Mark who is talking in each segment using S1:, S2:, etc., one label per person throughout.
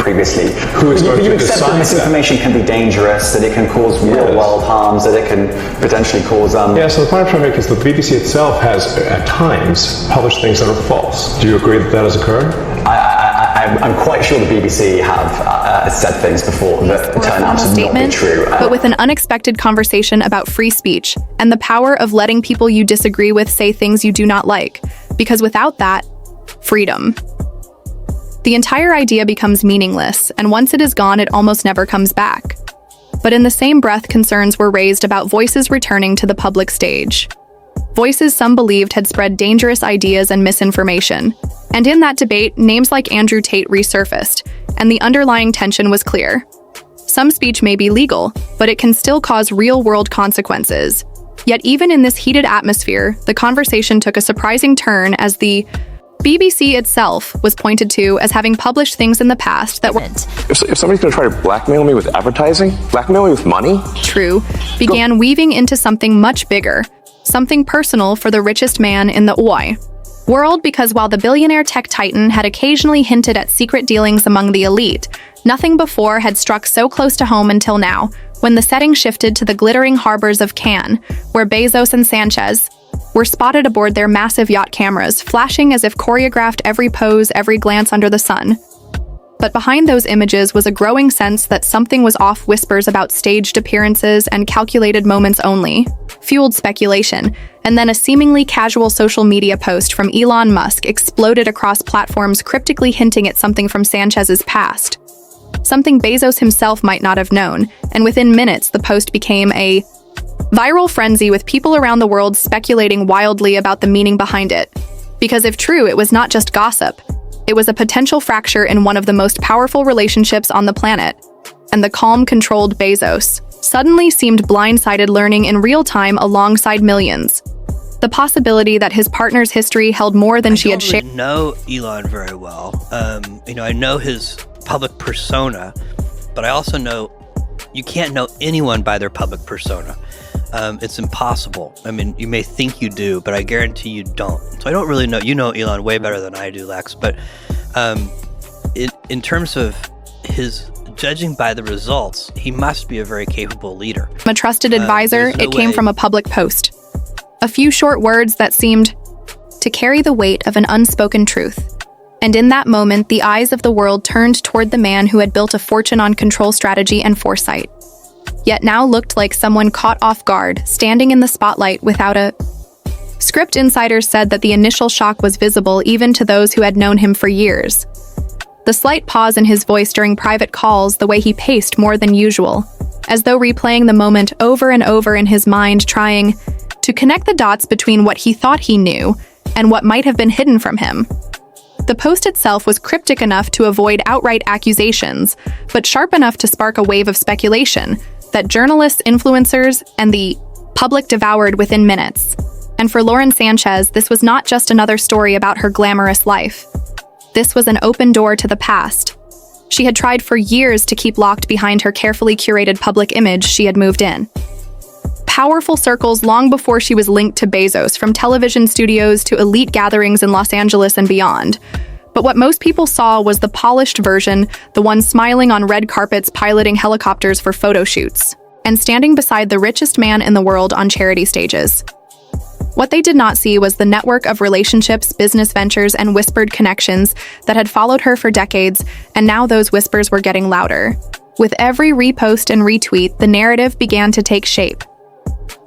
S1: previously.
S2: Who is going
S1: you
S2: to
S1: accept that
S2: decide
S1: misinformation can be dangerous, that it can cause real-world harms, that it can potentially cause...
S2: Yeah, so the point I'm trying to make is the BBC itself has, at times, published things that are false. Do you agree that that has occurred?
S1: I'm quite sure the BBC have said things before that turn out to not be true.
S3: But with an unexpected conversation about free speech and the power of letting people you disagree with say things you do not like. Because without that, freedom. The entire idea becomes meaningless, and once it is gone, it almost never comes back. But in the same breath, concerns were raised about voices returning to the public stage. Voices some believed had spread dangerous ideas and misinformation. And in that debate, names like Andrew Tate resurfaced, and the underlying tension was clear. Some speech may be legal, but it can still cause real-world consequences. Yet even in this heated atmosphere, the conversation took a surprising turn as the BBC itself was pointed to as having published things in the past that were
S4: If somebody's going to try to blackmail me with advertising, blackmail me with money,
S3: true, began weaving into something much bigger, something personal for the richest man in the world, because while the billionaire tech titan had occasionally hinted at secret dealings among the elite, nothing before had struck so close to home until now, when the setting shifted to the glittering harbors of Cannes, where Bezos and Sanchez were spotted aboard their massive yacht cameras, flashing as if choreographed every pose, every glance under the sun. But behind those images was a growing sense that something was off. Whispers about staged appearances and calculated moments only fueled speculation, and then a seemingly casual social media post from Elon Musk exploded across platforms, cryptically hinting at something from Sanchez's past. Something Bezos himself might not have known, and within minutes the post became a viral frenzy, with people around the world speculating wildly about the meaning behind it. Because if true, it was not just gossip. It was a potential fracture in one of the most powerful relationships on the planet. And the calm, controlled Bezos suddenly seemed blindsided, learning in real time alongside millions. The possibility that his partner's history held more than she had shared.
S5: I don't know Elon very well. I know his public persona, but I also know you can't know anyone by their public persona. It's impossible. I mean, you may think you do, but I guarantee you don't. So I don't really know. You know Elon way better than I do, Lex. But in terms of his judging by the results, he must be a very capable leader.
S3: A trusted advisor, it came from a public post. A few short words that seemed to carry the weight of an unspoken truth. And in that moment, the eyes of the world turned toward the man who had built a fortune on control, strategy, and foresight. Yet now looked like someone caught off guard, standing in the spotlight without a script. Insiders said that the initial shock was visible even to those who had known him for years. The slight pause in his voice during private calls, the way he paced more than usual, as though replaying the moment over and over in his mind, trying to connect the dots between what he thought he knew and what might have been hidden from him. The post itself was cryptic enough to avoid outright accusations, but sharp enough to spark a wave of speculation that journalists, influencers, and the public devoured within minutes. And for Lauren Sánchez, this was not just another story about her glamorous life. This was an open door to the past. She had tried for years to keep locked behind her carefully curated public image she had moved in. Powerful circles long before she was linked to Bezos, from television studios to elite gatherings in Los Angeles and beyond. But what most people saw was the polished version, the one smiling on red carpets, piloting helicopters for photo shoots, and standing beside the richest man in the world on charity stages. What they did not see was the network of relationships, business ventures, and whispered connections that had followed her for decades, and now those whispers were getting louder. With every repost and retweet, the narrative began to take shape.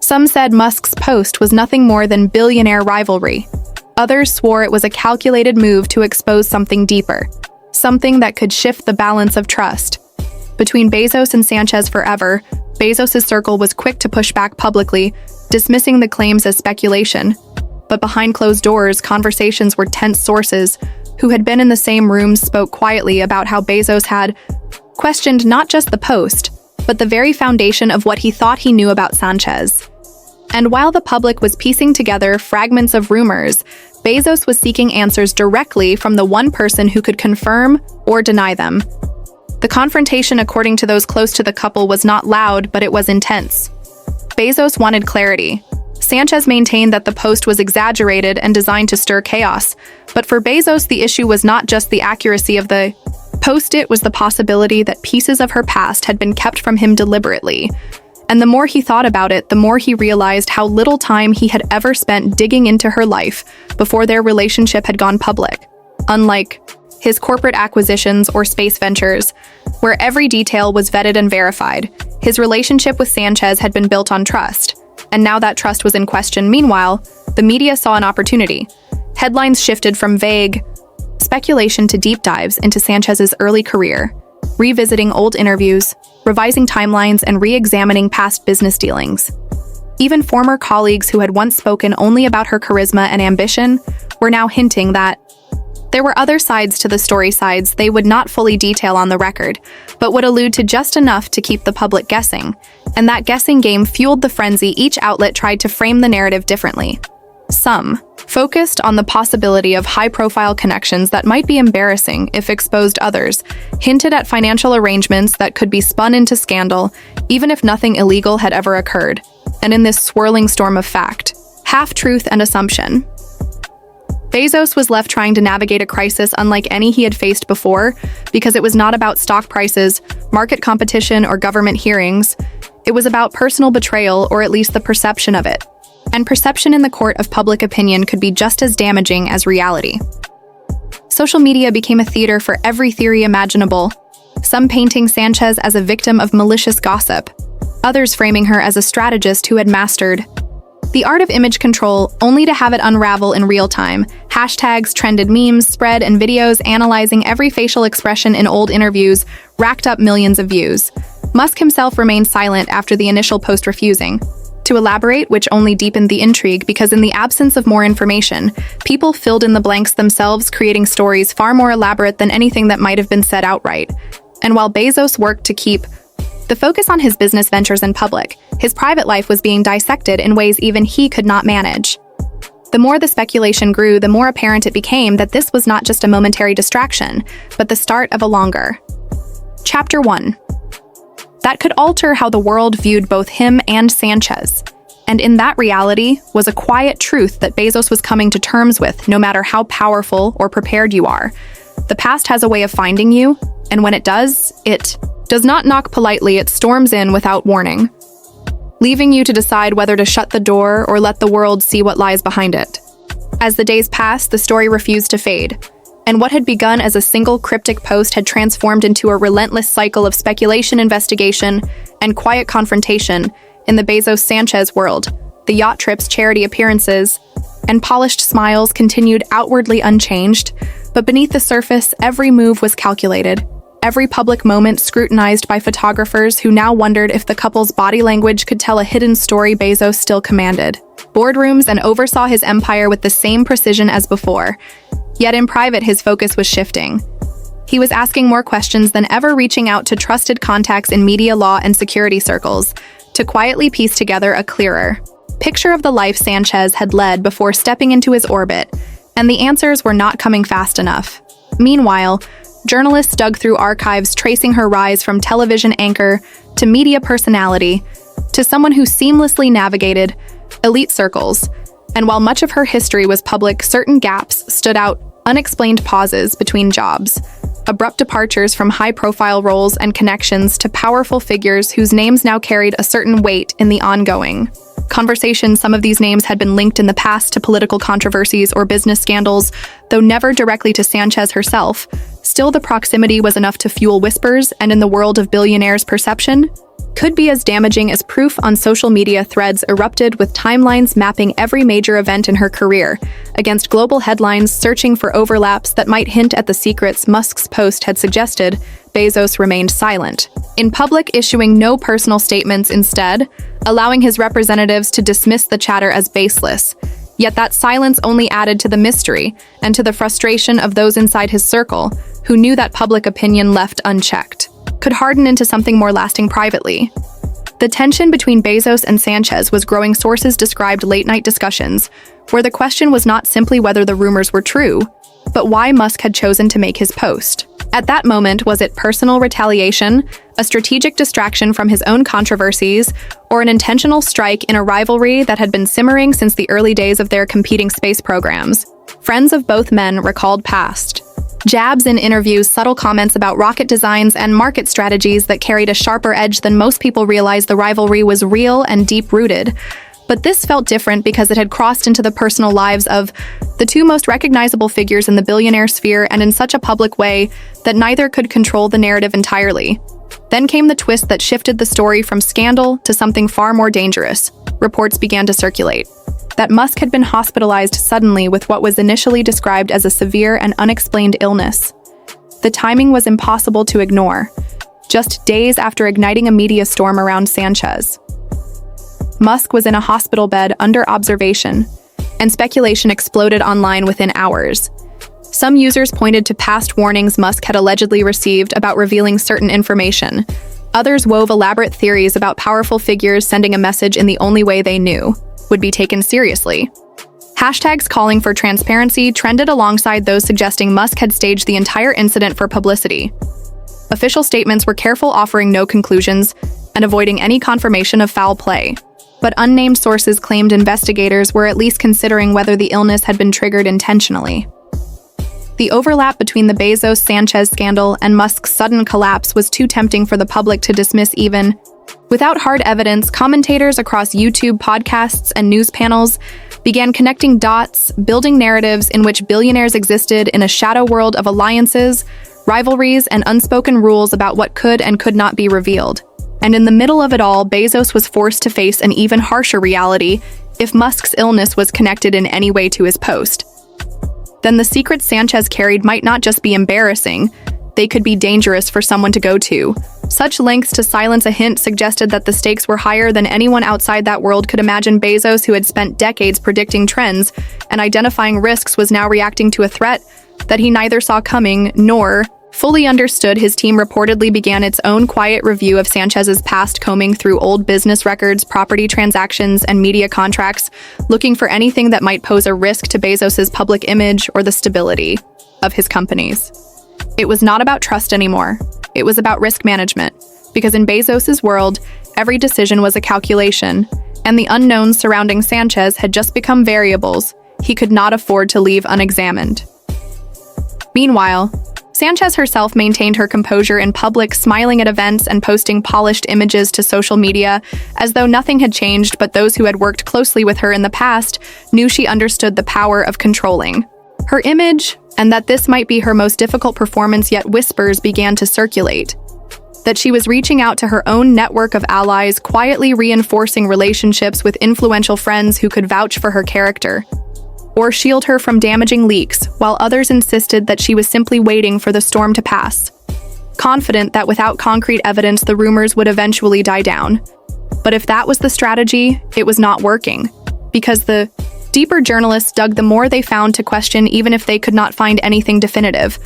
S3: Some said Musk's post was nothing more than billionaire rivalry. Others swore it was a calculated move to expose something deeper, something that could shift the balance of trust. Between Bezos and Sanchez forever, Bezos' circle was quick to push back publicly, dismissing the claims as speculation. But behind closed doors, conversations were tense. Sources who had been in the same rooms spoke quietly about how Bezos had questioned not just the post, but the very foundation of what he thought he knew about Sanchez. And while the public was piecing together fragments of rumors, Bezos was seeking answers directly from the one person who could confirm or deny them. The confrontation, according to those close to the couple, was not loud, but it was intense. Bezos wanted clarity. Sanchez maintained that the post was exaggerated and designed to stir chaos. But for Bezos, the issue was not just the accuracy of the Post-it was the possibility that pieces of her past had been kept from him deliberately. And the more he thought about it, the more he realized how little time he had ever spent digging into her life before their relationship had gone public. Unlike his corporate acquisitions or space ventures, where every detail was vetted and verified, his relationship with Sanchez had been built on trust. And now that trust was in question. Meanwhile, the media saw an opportunity. Headlines shifted from vague speculation to deep dives into Sanchez's early career, revisiting old interviews, revising timelines, and re-examining past business dealings. Even former colleagues who had once spoken only about her charisma and ambition were now hinting that there were other sides to the story, sides they would not fully detail on the record, but would allude to just enough to keep the public guessing. And that guessing game fueled the frenzy. Each outlet tried to frame the narrative differently. Some focused on the possibility of high-profile connections that might be embarrassing if exposed. Others hinted at financial arrangements that could be spun into scandal, even if nothing illegal had ever occurred. And in this swirling storm of fact, half-truth and assumption, Bezos was left trying to navigate a crisis unlike any he had faced before, because it was not about stock prices, market competition, or government hearings. It was about personal betrayal, or at least the perception of it. And perception in the court of public opinion could be just as damaging as reality. Social media became a theater for every theory imaginable, some painting Sanchez as a victim of malicious gossip, others framing her as a strategist who had mastered the art of image control, only to have it unravel in real time. Hashtags, trended memes, spread, and videos analyzing every facial expression in old interviews racked up millions of views. Musk himself remained silent after the initial post, refusing to elaborate, which only deepened the intrigue because in the absence of more information, people filled in the blanks themselves, creating stories far more elaborate than anything that might have been said outright. And while Bezos worked to keep the focus on his business ventures in public, his private life was being dissected in ways even he could not manage. The more the speculation grew, the more apparent it became that this was not just a momentary distraction, but the start of a longer Chapter 1 that could alter how the world viewed both him and Sanchez. And in that reality was a quiet truth that Bezos was coming to terms with. No matter how powerful or prepared you are, the past has a way of finding you, and when it does not knock politely, it storms in without warning, leaving you to decide whether to shut the door or let the world see what lies behind it. As the days passed, the story refused to fade, and what had begun as a single cryptic post had transformed into a relentless cycle of speculation, investigation, and quiet confrontation in the Bezos-Sanchez world. The yacht trips, charity appearances, and polished smiles continued outwardly unchanged, but beneath the surface, every move was calculated. Every public moment scrutinized by photographers who now wondered if the couple's body language could tell a hidden story Bezos still commanded boardrooms and oversaw his empire with the same precision as before. Yet in private, his focus was shifting. He was asking more questions than ever, reaching out to trusted contacts in media, law, and security circles to quietly piece together a clearer picture of the life Sanchez had led before stepping into his orbit, and the answers were not coming fast enough. Meanwhile, journalists dug through archives, tracing her rise from television anchor to media personality to someone who seamlessly navigated elite circles. And while much of her history was public, certain gaps stood out: unexplained pauses between jobs, abrupt departures from high-profile roles and connections to powerful figures whose names now carried a certain weight in the ongoing conversation. Some of these names had been linked in the past to political controversies or business scandals, though never directly to Sanchez herself. Still, the proximity was enough to fuel whispers, and in the world of Billionaire's, perception could be as damaging as proof. On social media, threads erupted with timelines mapping every major event in her career against global headlines, searching for overlaps that might hint at the secrets Musk's post had suggested. Bezos remained silent in public, issuing no personal statements, instead allowing his representatives to dismiss the chatter as baseless. Yet that silence only added to the mystery and to the frustration of those inside his circle, who knew that public opinion left unchecked could harden into something more lasting privately. The tension between Bezos and Sanchez was growing. Sources described late-night discussions where the question was not simply whether the rumors were true, but why Musk had chosen to make his post. At that moment, was it personal retaliation, a strategic distraction from his own controversies, or an intentional strike in a rivalry that had been simmering since the early days of their competing space programs? Friends of both men recalled past Jabs in interviews, subtle comments about rocket designs, and market strategies that carried a sharper edge than most people realized the rivalry was real and deep-rooted. But this felt different because it had crossed into the personal lives of the two most recognizable figures in the billionaire sphere, and in such a public way that neither could control the narrative entirely. Then came the twist that shifted the story from scandal to something far more dangerous. Reports began to circulate that Musk had been hospitalized suddenly with what was initially described as a severe and unexplained illness. The timing was impossible to ignore, just days after igniting a media storm around Sanchez. Musk was in a hospital bed under observation, and speculation exploded online within hours. Some users pointed to past warnings Musk had allegedly received about revealing certain information. Others wove elaborate theories about powerful figures sending a message in the only way they knew would be taken seriously. Hashtags calling for transparency trended alongside those suggesting Musk had staged the entire incident for publicity. Official statements were careful, offering no conclusions and avoiding any confirmation of foul play. But unnamed sources claimed investigators were at least considering whether the illness had been triggered intentionally. The overlap between the Bezos-Sanchez scandal and Musk's sudden collapse was too tempting for the public to dismiss even. Without hard evidence, commentators across YouTube, podcasts, and news panels began connecting dots, building narratives in which billionaires existed in a shadow world of alliances, rivalries, and unspoken rules about what could and could not be revealed. And in the middle of it all, Bezos was forced to face an even harsher reality if Musk's illness was connected in any way to his post. Then the secrets Sanchez carried might not just be embarrassing, they could be dangerous for someone to go to. Such lengths to silence a hint suggested that the stakes were higher than anyone outside that world could imagine. Bezos, who had spent decades predicting trends and identifying risks, was now reacting to a threat that he neither saw coming nor fully understood. His team reportedly began its own quiet review of Sanchez's past, combing through old business records, property transactions, and media contracts, looking for anything that might pose a risk to Bezos's public image or the stability of his companies. It was not about trust anymore. It was about risk management, because in Bezos's world, every decision was a calculation, and the unknowns surrounding Sanchez had just become variables he could not afford to leave unexamined. Meanwhile, Sanchez herself maintained her composure in public, smiling at events and posting polished images to social media as though nothing had changed. But those who had worked closely with her in the past knew she understood the power of controlling her image, and that this might be her most difficult performance yet. Whispers began to circulate that she was reaching out to her own network of allies, quietly reinforcing relationships with influential friends who could vouch for her character or shield her from damaging leaks, while others insisted that she was simply waiting for the storm to pass, confident that without concrete evidence the rumors would eventually die down. But if that was the strategy, it was not working, because the deeper journalists dug, the more they found to question, even if they could not find anything definitive.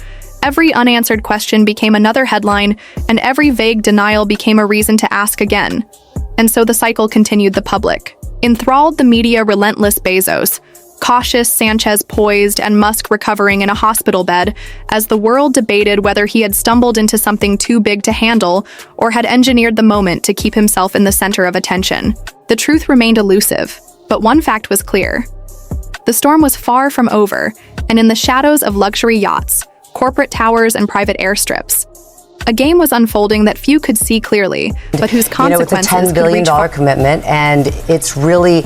S3: Every unanswered question became another headline, and every vague denial became a reason to ask again. And so the cycle continued. The public enthralled, the media relentless, Bezos cautious, Sanchez poised, and Musk recovering in a hospital bed, as the world debated whether he had stumbled into something too big to handle or had engineered the moment to keep himself in the center of attention. The truth remained elusive, but one fact was clear. The storm was far from over, and in the shadows of luxury yachts, corporate towers, and private airstrips, a game was unfolding that few could see clearly, but whose consequences
S6: it's a $10 billion commitment, and it's really,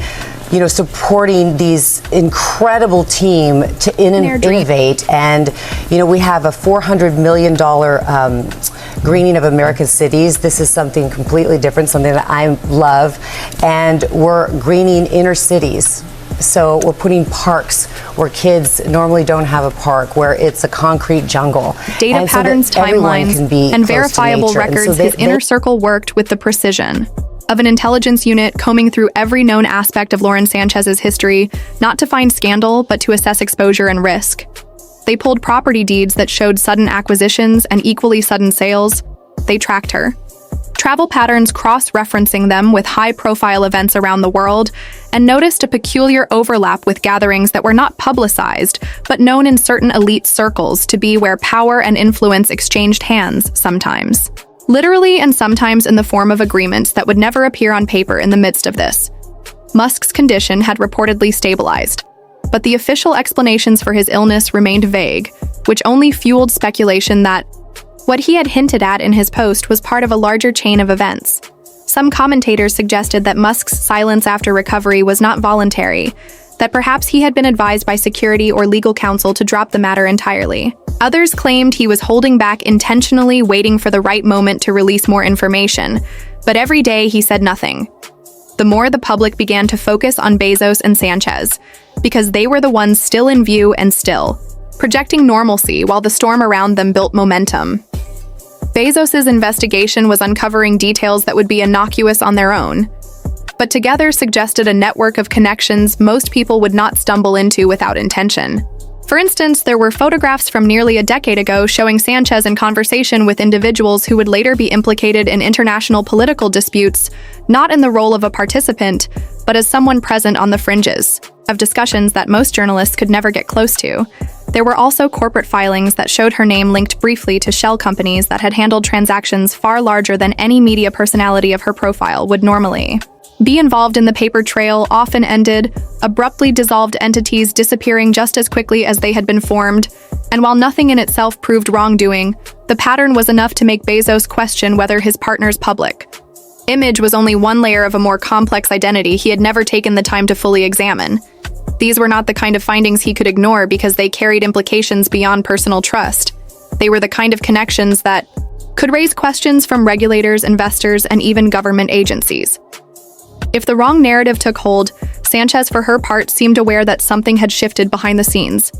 S6: supporting these incredible team to innovate. And, we have a $400 million greening of America's cities. This is something completely different, something that I love. And we're greening inner cities. So we're putting parks where kids normally don't have a park, where it's a concrete jungle.
S3: Data patterns, timelines, and verifiable records. His inner circle worked with the precision of an intelligence unit, combing through every known aspect of Lauren Sanchez's history, not to find scandal, but to assess exposure and risk. They pulled property deeds that showed sudden acquisitions and equally sudden sales. They tracked her travel patterns, cross-referencing them with high-profile events around the world, and noticed a peculiar overlap with gatherings that were not publicized, but known in certain elite circles to be where power and influence exchanged hands, sometimes literally and sometimes in the form of agreements that would never appear on paper. In the midst of this, Musk's condition had reportedly stabilized, but the official explanations for his illness remained vague, which only fueled speculation that what he had hinted at in his post was part of a larger chain of events. Some commentators suggested that Musk's silence after recovery was not voluntary, that perhaps he had been advised by security or legal counsel to drop the matter entirely. Others claimed he was holding back intentionally, waiting for the right moment to release more information, but every day he said nothing. The more the public began to focus on Bezos and Sanchez, because they were the ones still in view and still projecting normalcy while the storm around them built momentum. Bezos' investigation was uncovering details that would be innocuous on their own, but together suggested a network of connections most people would not stumble into without intention. For instance, there were photographs from nearly a decade ago showing Sanchez in conversation with individuals who would later be implicated in international political disputes, not in the role of a participant, but as someone present on the fringes of discussions that most journalists could never get close to. There were also corporate filings that showed her name linked briefly to shell companies that had handled transactions far larger than any media personality of her profile would normally be involved in. The paper trail often ended, abruptly dissolved entities disappearing just as quickly as they had been formed, and while nothing in itself proved wrongdoing, the pattern was enough to make Bezos question whether his partner's public image was only one layer of a more complex identity he had never taken the time to fully examine. These were not the kind of findings he could ignore because they carried implications beyond personal trust. They were the kind of connections that could raise questions from regulators, investors, and even government agencies. If the wrong narrative took hold, Sanchez, for her part, seemed aware that something had shifted behind the scenes.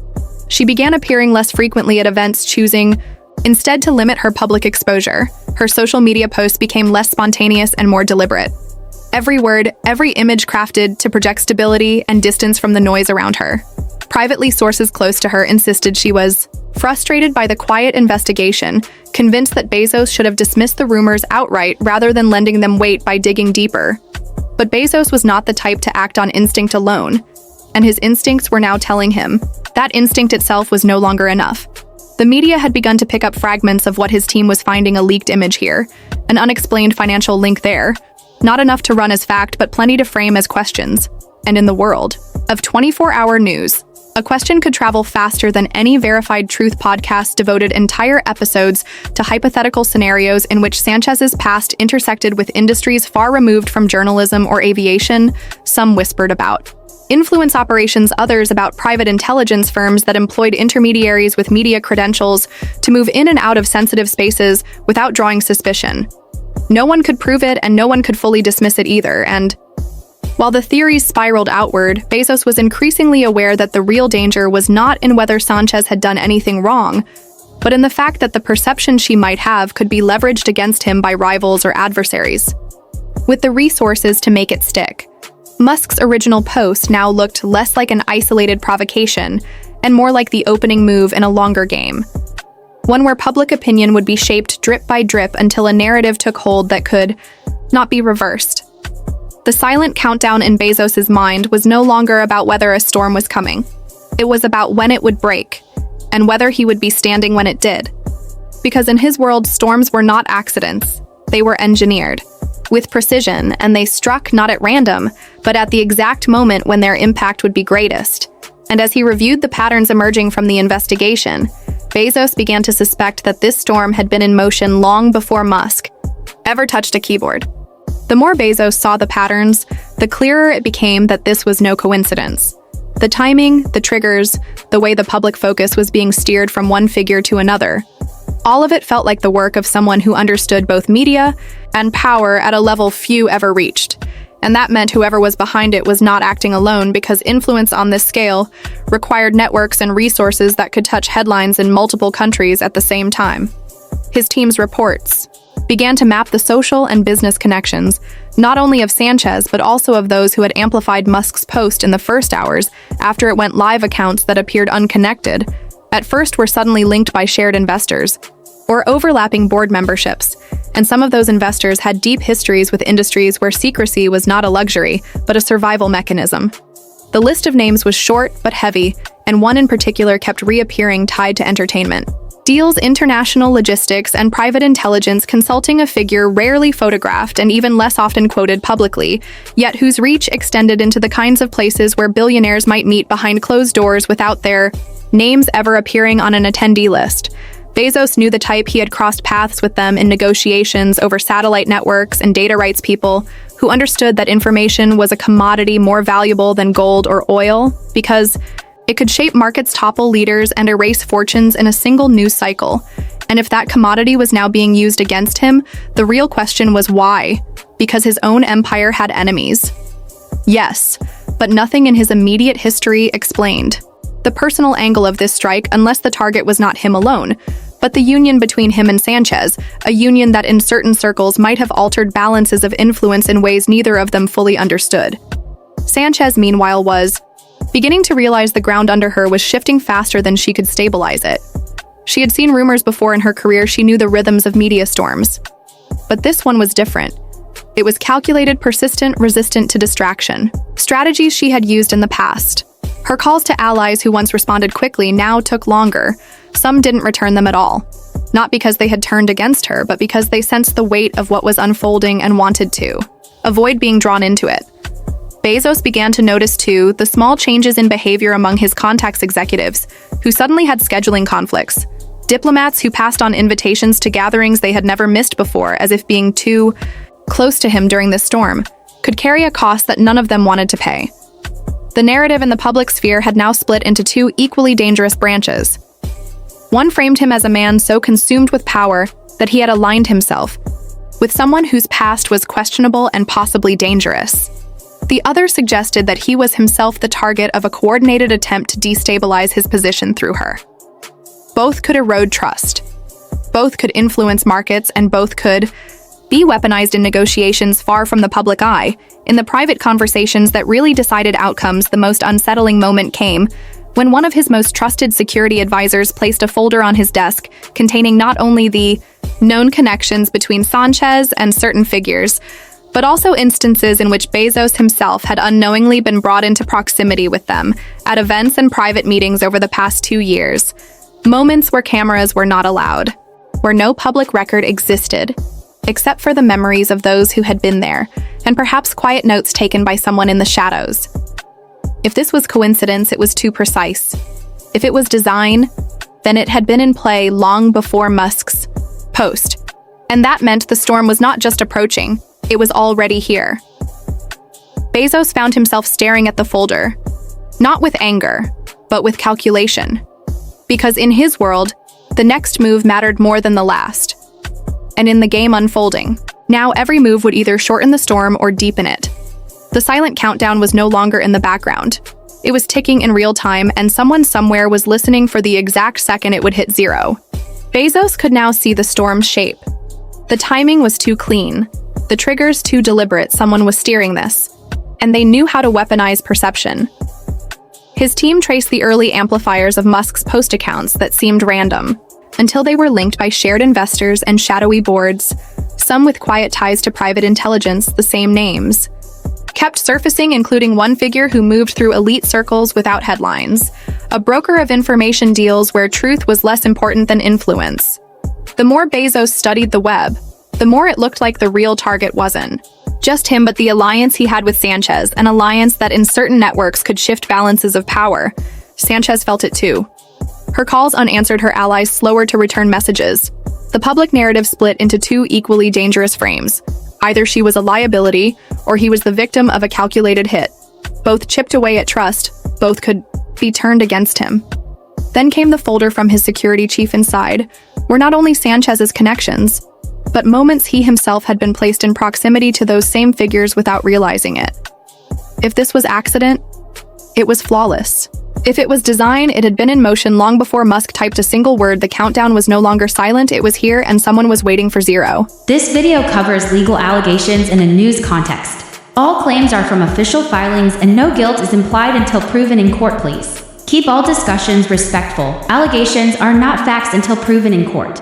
S3: She began appearing less frequently at events, choosing instead to limit her public exposure. Her social media posts became less spontaneous and more deliberate. Every word, every image crafted to project stability and distance from the noise around her. Privately, sources close to her insisted she was frustrated by the quiet investigation, convinced that Bezos should have dismissed the rumors outright rather than lending them weight by digging deeper. But Bezos was not the type to act on instinct alone, and his instincts were now telling him that instinct itself was no longer enough. The media had begun to pick up fragments of what his team was finding: a leaked image here, an unexplained financial link there, not enough to run as fact, but plenty to frame as questions. And in the world of 24-hour news, a question could travel faster than any verified truth podcast devoted entire episodes to hypothetical scenarios in which Sanchez's past intersected with industries far removed from journalism or aviation, some whispered about influence operations, others about private intelligence firms that employed intermediaries with media credentials to move in and out of sensitive spaces without drawing suspicion. No one could prove it, and no one could fully dismiss it either, and while the theories spiraled outward, Bezos was increasingly aware that the real danger was not in whether Sanchez had done anything wrong, but in the fact that the perception she might have could be leveraged against him by rivals or adversaries. With the resources to make it stick, Musk's original post now looked less like an isolated provocation and more like the opening move in a longer game, one where public opinion would be shaped drip by drip until a narrative took hold that could not be reversed. The silent countdown in Bezos' mind was no longer about whether a storm was coming. It was about when it would break, and whether he would be standing when it did. Because in his world, storms were not accidents. They were engineered with precision, and they struck not at random, but at the exact moment when their impact would be greatest. And as he reviewed the patterns emerging from the investigation, Bezos began to suspect that this storm had been in motion long before Musk ever touched a keyboard. The more Bezos saw the patterns, the clearer it became that this was no coincidence. The timing, the triggers, the way the public focus was being steered from one figure to another, all of it felt like the work of someone who understood both media and power at a level few ever reached. And that meant whoever was behind it was not acting alone, because influence on this scale required networks and resources that could touch headlines in multiple countries at the same time. His team's reports began to map the social and business connections, not only of Sanchez, but also of those who had amplified Musk's post in the first hours after it went live. Accounts that appeared unconnected at first were suddenly linked by shared investors or overlapping board memberships, and some of those investors had deep histories with industries where secrecy was not a luxury, but a survival mechanism. The list of names was short but heavy, and one in particular kept reappearing, tied to entertainment deals, international logistics, and private intelligence consulting, a figure rarely photographed and even less often quoted publicly, yet whose reach extended into the kinds of places where billionaires might meet behind closed doors without their names ever appearing on an attendee list. Bezos knew the type. He had crossed paths with them in negotiations over satellite networks and data rights people who understood that information was a commodity more valuable than gold or oil because it could shape markets, topple leaders, and erase fortunes in a single news cycle. And if that commodity was now being used against him, the real question was why? Because his own empire had enemies. Yes, but nothing in his immediate history explained the personal angle of this strike unless the target was not him alone, but the union between him and Sanchez, a union that in certain circles might have altered balances of influence in ways neither of them fully understood. Sanchez, meanwhile, was beginning to realize the ground under her was shifting faster than she could stabilize it. She had seen rumors before in her career. She knew the rhythms of media storms. But this one was different. It was calculated, persistent, resistant to distraction. Strategies she had used in the past. Her calls to allies who once responded quickly now took longer. Some didn't return them at all. Not because they had turned against her, but because they sensed the weight of what was unfolding and wanted to avoid being drawn into it. Bezos began to notice, too, the small changes in behavior among his contacts, executives who suddenly had scheduling conflicts, diplomats who passed on invitations to gatherings they had never missed before, as if being too close to him during this storm could carry a cost that none of them wanted to pay. The narrative in the public sphere had now split into two equally dangerous branches. One framed him as a man so consumed with power that he had aligned himself with someone whose past was questionable and possibly dangerous. The other suggested that he was himself the target of a coordinated attempt to destabilize his position through her. Both could erode trust. Both could influence markets, and both could be weaponized in negotiations far from the public eye. In the private conversations that really decided outcomes, the most unsettling moment came when one of his most trusted security advisors placed a folder on his desk containing not only the known connections between Sanchez and certain figures, but also instances in which Bezos himself had unknowingly been brought into proximity with them at events and private meetings over the past 2 years. Moments where cameras were not allowed, where no public record existed, except for the memories of those who had been there, and perhaps quiet notes taken by someone in the shadows. If this was coincidence, it was too precise. If it was design, then it had been in play long before Musk's post. And that meant the storm was not just approaching, it was already here. Bezos found himself staring at the folder, not with anger, but with calculation. Because in his world, the next move mattered more than the last. And in the game unfolding, now every move would either shorten the storm or deepen it. The silent countdown was no longer in the background. It was ticking in real time, and someone somewhere was listening for the exact second it would hit zero. Bezos could now see the storm's shape. The timing was too clean. The triggers too deliberate. Someone was steering this. And they knew how to weaponize perception. His team traced the early amplifiers of Musk's post accounts that seemed random, until they were linked by shared investors and shadowy boards, some with quiet ties to private intelligence. The same names kept surfacing, including one figure who moved through elite circles without headlines, a broker of information deals where truth was less important than influence. The more Bezos studied the web, the more it looked like the real target wasn't just him, but the alliance he had with Sanchez, an alliance that in certain networks could shift balances of power. Sanchez felt it too. Her calls unanswered, her allies slower to return messages. The public narrative split into two equally dangerous frames. Either she was a liability, or he was the victim of a calculated hit. Both chipped away at trust, both could be turned against him. Then came the folder from his security chief. Inside were not only Sanchez's connections, but moments he himself had been placed in proximity to those same figures without realizing it. If this was accident, it was flawless. If it was design, it had been in motion long before Musk typed a single word. The countdown was no longer silent, it was here, and someone was waiting for zero.
S7: This video covers legal allegations in a news context. All claims are from official filings and no guilt is implied until proven in court. Please keep all discussions respectful. Allegations are not facts until proven in court.